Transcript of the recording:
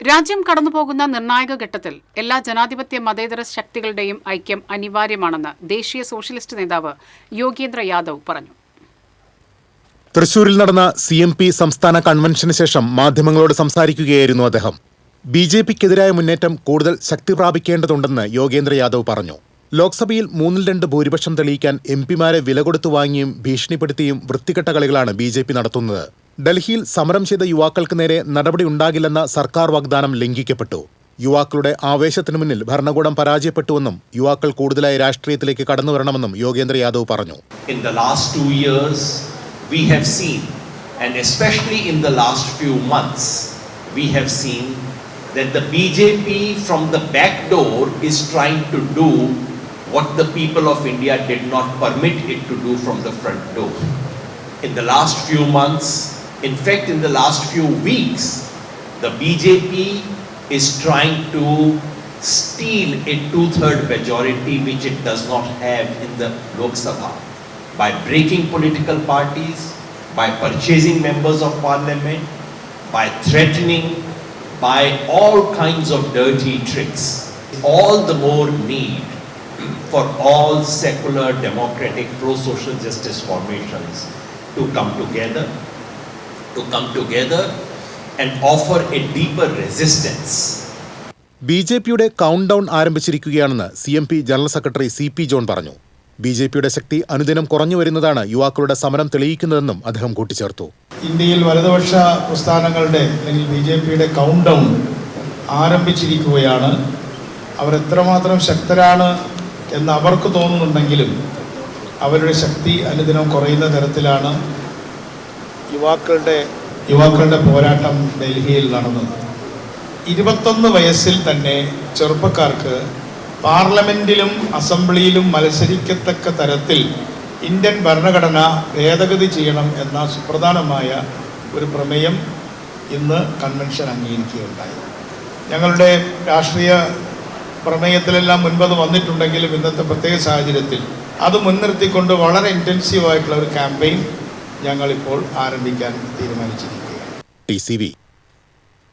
രാജ്യം കടന്നുപോകുന്ന നിർണായക ഘട്ടത്തിൽ എല്ലാ ജനാധിപത്യ മതേതര ശക്തികളുടെയും ഐക്യം അനിവാര്യമാണെന്ന് ദേശീയ സോഷ്യലിസ്റ്റ് നേതാവ് യോഗേന്ദ്ര യാദവ് പറഞ്ഞു. തൃശൂരിൽ നടന്ന CMP സംസ്ഥാന കൺവെൻഷന് ശേഷം മാധ്യമങ്ങളോട് സംസാരിക്കുകയായിരുന്നു അദ്ദേഹം. BJPക്കെതിരായ മുന്നേറ്റം കൂടുതൽ ശക്തി പ്രാപിക്കേണ്ടതുണ്ടെന്ന് യോഗേന്ദ്ര യാദവ് പറഞ്ഞു. ലോക്സഭയിൽ 3-2 ഭൂരിപക്ഷം തെളിയിക്കാൻ MP-മാരെ വില കൊടുത്തു വാങ്ങിയും ഭീഷണിപ്പെടുത്തിയും വൃത്തികെട്ട കളികളാണ് BJP നടത്തുന്നത്. ഡൽഹിയിൽ സമരം ചെയ്ത യുവാക്കൾക്ക് നേരെ നടപടി ഉണ്ടാകില്ലെന്ന സർക്കാർ വാഗ്ദാനം ലംഘിക്കപ്പെട്ടു. യുവാക്കളുടെ ആവേശത്തിനു മുന്നിൽ ഭരണകൂടം പരാജയപ്പെട്ടുവെന്നും യുവാക്കൾ കൂടുതലായി രാഷ്ട്രീയത്തിലേക്ക് കടന്നുവരണമെന്നും യോഗേന്ദ്ര യാദവ് പറഞ്ഞു. In the last 2 years we have seen, and especially in the last few months we have seen that the BJP from the back door is trying to do what the people of India did not permit it to do from the front door. In the last few months, in fact in the last few weeks, the BJP is trying to steal a 2/3 majority which it does not have in the Lok Sabha by breaking political parties, by purchasing members of parliament, by threatening, by all kinds of dirty tricks. All the more need for all secular, democratic, pro-social justice formations to come together and offer a deeper resistance. BJPയുടെ countdown ആരംഭിച്ചിരിക്കുകയാണെന്ന് CMP general secretary CP John പറഞ്ഞു. BJPയുടെ ശക്തി അനുദിനം കുറഞ്ഞു വരുന്നതാണ് യുവാക്കളുടെ സമരം തെളിയിക്കുന്നതെന്നും അദ്ദേഹം കൂട്ടിച്ചേർത്തു. ഇന്ത്യയിൽ വലതുപക്ഷ പ്രസ്ഥാനങ്ങളുടെ അല്ലെങ്കിൽ BJPയുടെ കൗണ്ട് ഡൗൺ ആരംഭിച്ചിരിക്കുകയാണ്. അവർ എത്രമാത്രം ശക്തരാണ് എന്ന് അവർക്ക് തോന്നുന്നുണ്ടെങ്കിലും അവരുടെ ശക്തി അനുദിനം കുറയുന്ന തരത്തിലാണ് യുവാക്കളുടെ പോരാട്ടം ഡൽഹിയിൽ നടന്നത്. 21 വയസ്സിൽ തന്നെ ചെറുപ്പക്കാർക്ക് പാർലമെന്റിലും അസംബ്ലിയിലും മത്സരിക്കത്തക്ക തരത്തിൽ ഇന്ത്യൻ ഭരണഘടന ഭേദഗതി ചെയ്യണം എന്ന സുപ്രധാനമായ ഒരു പ്രമേയം ഇന്ന് കൺവെൻഷൻ അംഗീകരിക്കുകയുണ്ടായി. ഞങ്ങളുടെ രാഷ്ട്രീയ പ്രമേയത്തിലെല്ലാം മുൻപത് വന്നിട്ടുണ്ടെങ്കിലും ഇന്നത്തെ പ്രത്യേക സാഹചര്യത്തിൽ അത് മുൻനിർത്തിക്കൊണ്ട് വളരെ ഇൻറ്റൻസീവായിട്ടുള്ള ഒരു ക്യാമ്പയിൻ ഞങ്ങളിപ്പോൾ ആരംഭിക്കാൻ തീരുമാനിച്ചിരിക്കുകയാണ്. TCV